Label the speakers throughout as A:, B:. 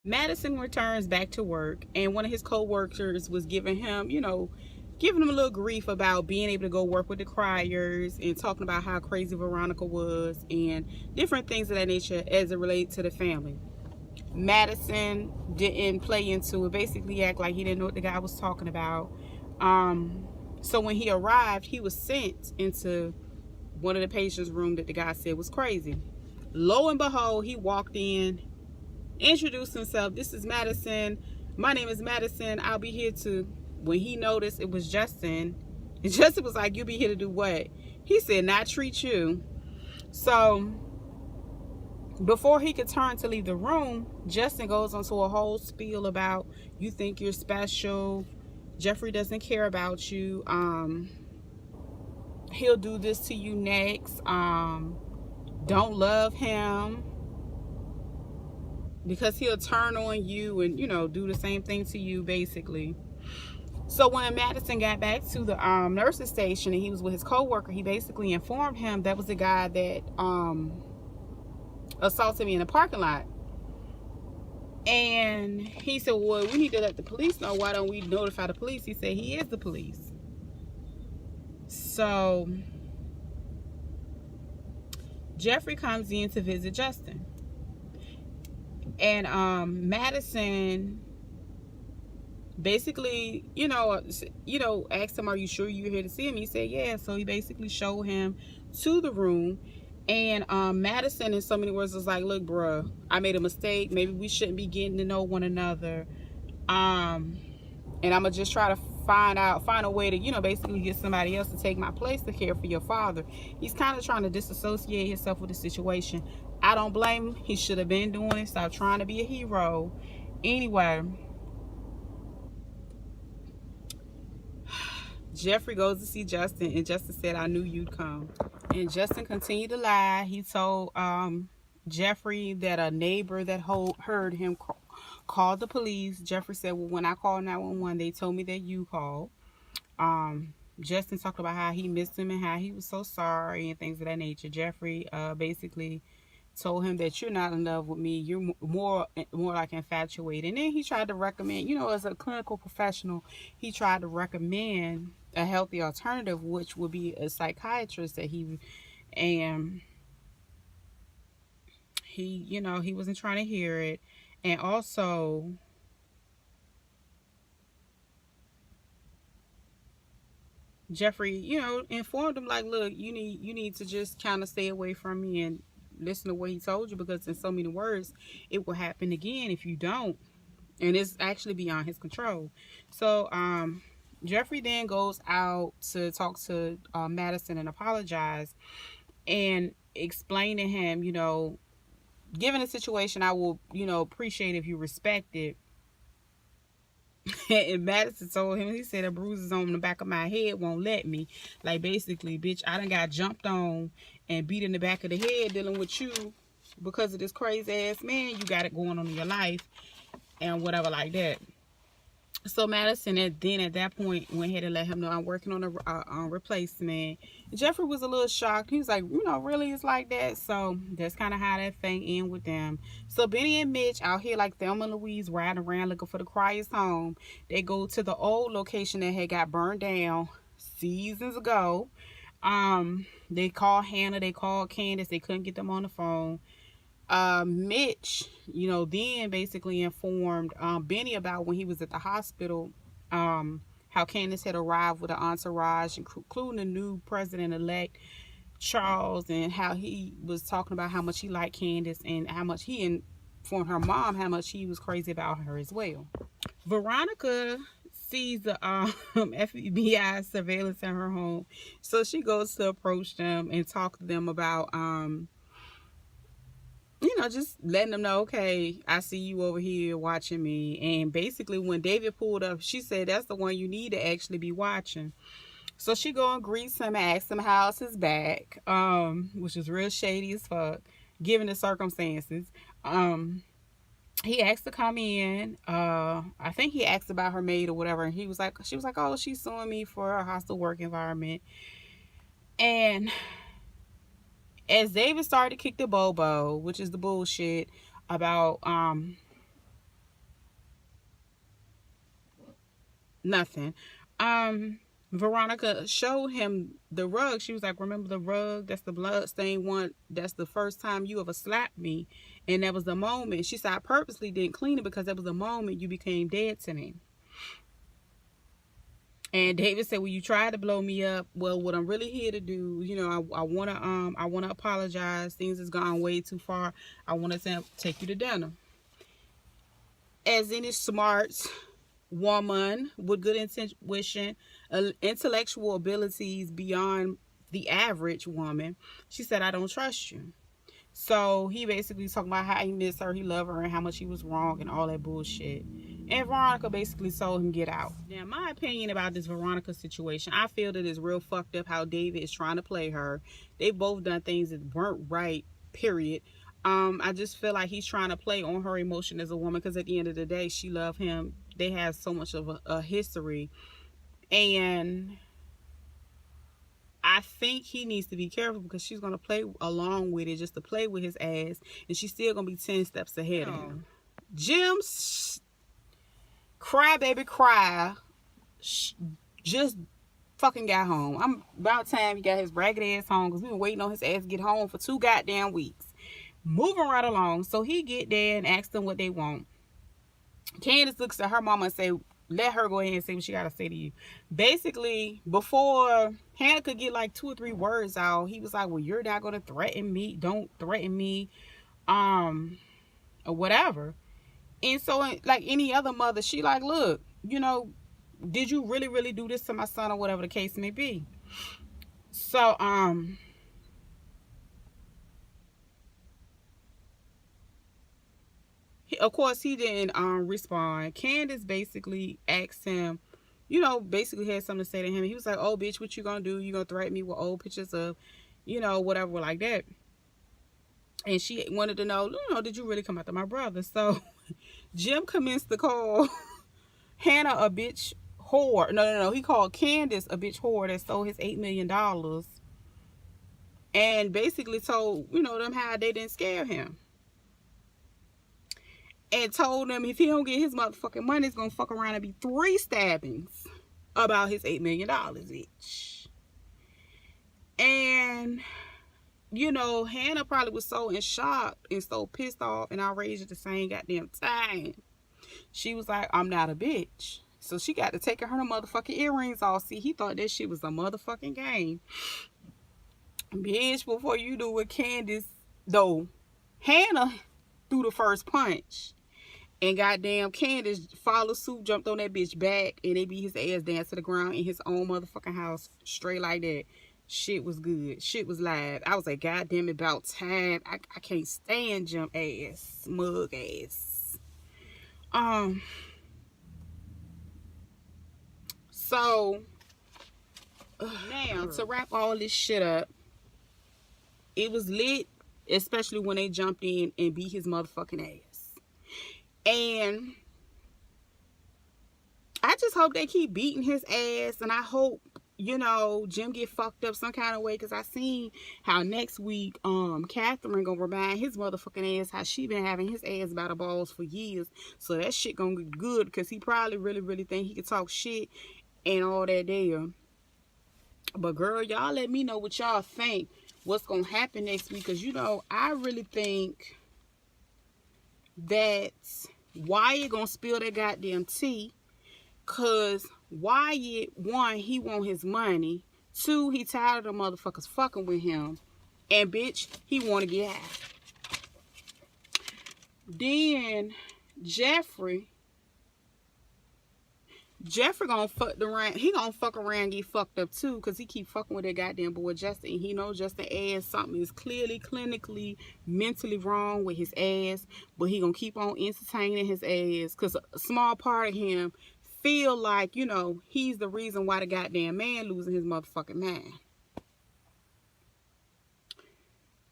A: Madison returns back to work, and one of his co-workers was giving him, giving him a little grief about being able to go work with the Criers and talking about how crazy Veronica was and different things of that nature as it relates to the family. Madison didn't play into it, basically act like he didn't know what the guy was talking about. So when he arrived, he was sent into one of the patients' room that the guy said was crazy. Lo and behold, he walked in, introduced himself. This is Madison. My name is Madison. I'll be here to. When he noticed it was Justin, and Justin was like, "You be here to do what?" He said, "Not treat you." So before he could turn to leave the room, Justin goes into a whole spiel about, you think you're special. Jeffrey doesn't care about you. He'll do this to you next. Don't love him because he'll turn on you and, do the same thing to you, basically. So when Madison got back to the nurse's station and he was with his coworker, he basically informed him that was the guy that assaulted me in the parking lot. And he said, well, we need to let the police know. Why don't we notify the police? He said he is the police. So Jeffrey comes in to visit Justin. And Madison basically, asked him, are you sure you're here to see him? He said, yeah. So he basically showed him to the room. And Madison, in so many words, was like, look, bruh, I made a mistake. Maybe we shouldn't be getting to know one another. And I'm going to just try to find a way to, basically get somebody else to take my place to care for your father. He's kind of trying to disassociate himself with the situation. I don't blame him. He should have been doing it. Stop trying to be a hero. Anyway, Jeffrey goes to see Justin, and Justin said, I knew you'd come. And Justin continued to lie. He told Jeffrey that a neighbor that heard him called the police. Jeffrey said, well, when I called 911, they told me that you called. Justin talked about how he missed him and how he was so sorry and things of that nature. Jeffrey basically told him that you're not in love with me. You're more like infatuated. And then he tried to recommend, as a clinical professional, he tried to recommend a healthy alternative, which would be a psychiatrist that he wasn't trying to hear it. And also, Jeffrey, informed him like, look, you need to just kind of stay away from me and listen to what he told you, because in so many words, it will happen again if you don't. And it's actually beyond his control. So, Jeffrey then goes out to talk to Madison and apologize and explain to him, given the situation, I will, appreciate if you respect it. And Madison told him, he said, the bruises on the back of my head won't let me. Like, basically, bitch, I done got jumped on and beat in the back of the head dealing with you because of this crazy ass man you got it going on in your life and whatever like that. So Madison at that point went ahead and let him know, I'm working on a replacement. Jeffrey was a little shocked. He was like, really, it's like that? So that's kind of how that thing ended with them. So Benny and Mitch out here like Thelma and Louise riding around looking for the Criers' home. They go to the old location that had got burned down seasons ago. They called Hannah, they called Candace, they couldn't get them on the phone. Mitch, then basically informed Benny about when he was at the hospital, how Candace had arrived with an entourage, including the new president-elect, Charles, and how he was talking about how much he liked Candace and how much he informed her mom how much he was crazy about her as well. Veronica sees the FBI surveillance in her home, so she goes to approach them and talk to them about just letting them know, okay, I see you over here watching me. And basically when David pulled up, she said, that's the one you need to actually be watching. So she go and greets him and asks him how's his back, which is real shady as fuck, given the circumstances. He asked to come in. I think he asked about her maid or whatever. And she was like, oh, she's suing me for a hostile work environment. And as David started to kick the bobo, which is the bullshit about Nothing. Veronica showed him the rug. She was like, remember the rug? That's the bloodstained one. That's the first time you ever slapped me. And that was the moment. She said, I purposely didn't clean it because that was the moment you became dead to me. And David said, well, you tried to blow me up. Well, what I'm really here to do, you know, I wanna apologize. Things has gone way too far. I want to take you to dinner. As any smart woman with good intuition, intellectual abilities beyond the average woman, she said, I don't trust you. So he basically talking about how he missed her, he loved her, and how much he was wrong and all that bullshit. And Veronica basically told him get out. Now, my opinion about this Veronica situation, I feel that it's real fucked up how David is trying to play her. They both done things that weren't right, period. I just feel like he's trying to play on her emotion as a woman, because at the end of the day, she loved him. They have so much of a history, and I think he needs to be careful, because she's going to play along with it just to play with his ass, and she's still going to be 10 steps ahead of him. Jim's crybaby cry just fucking got home. I'm about time he got his ragged ass home, because we've been waiting on his ass to get home for 2 goddamn weeks. Moving right along. So he get there and ask them what they want. Candace looks at her mama and say, let her go ahead and say what she got to say to you. Basically, before Hannah could get like 2 or 3 words out, he was like, well, you're not going to threaten me. Don't threaten me. Or whatever. And so, like any other mother, she like, look, you know, did you really, really do this to my son, or whatever the case may be? So, of course, he didn't respond. Candace basically asked him, you know, basically had something to say to him. He was like, oh, bitch, what you gonna do? You gonna threaten me with old pictures of, you know, whatever like that. And she wanted to know, you know, did you really come after my brother? So Jim commenced to call Hannah a bitch whore. No. He called Candace a bitch whore that stole his $8 million. And basically told, you know, them how they didn't scare him. And told him if he don't get his motherfucking money, it's gonna fuck around and be 3 stabbings about his $8 million each. And, you know, Hannah probably was so in shock and so pissed off and outraged at the same goddamn time. She was like, I'm not a bitch. So she got to taking her motherfucking earrings off. See, he thought that shit was a motherfucking game. Bitch, before you do what Candace, though, Hannah threw the first punch. And goddamn Candace followed suit, jumped on that bitch back, and they beat his ass down to the ground in his own motherfucking house, straight like that. Shit was good. Shit was live. I was like, goddamn, about time. I can't stand Jim ass, smug ass. So now to wrap all this shit up, it was lit, especially when they jumped in and beat his motherfucking ass. And I just hope they keep beating his ass, and I hope, you know, Jim get fucked up some kind of way, because I seen how next week Catherine gonna remind his motherfucking ass how she been having his ass by the balls for years. So that shit gonna get good, because he probably really think he can talk shit and all that there. But girl, y'all let me know what y'all think, what's gonna happen next week, because, you know, I really think that Wyatt gonna spill that goddamn tea, cause Wyatt, 1, he want his money, 2, he tired of the motherfuckers fucking with him, and bitch, he want to get high. Then Jeffrey gonna fuck around. He gonna fuck around and get fucked up too, cause he keep fucking with that goddamn boy Justin. And he knows Justin ass something is clearly, clinically, mentally wrong with his ass, but he gonna keep on entertaining his ass, cause a small part of him feel like, you know, he's the reason why the goddamn man losing his motherfucking mind.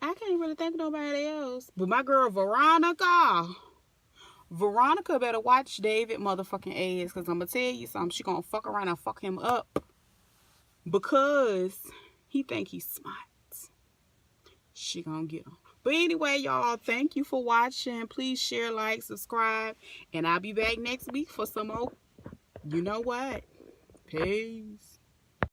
A: I can't really think of nobody else, but my girl Veronica better watch David motherfucking ass, because I'm going to tell you something. She going to fuck around and fuck him up, because he think he's smart. She going to get him. But anyway, y'all, thank you for watching. Please share, like, subscribe, and I'll be back next week for some more You know what? Peace.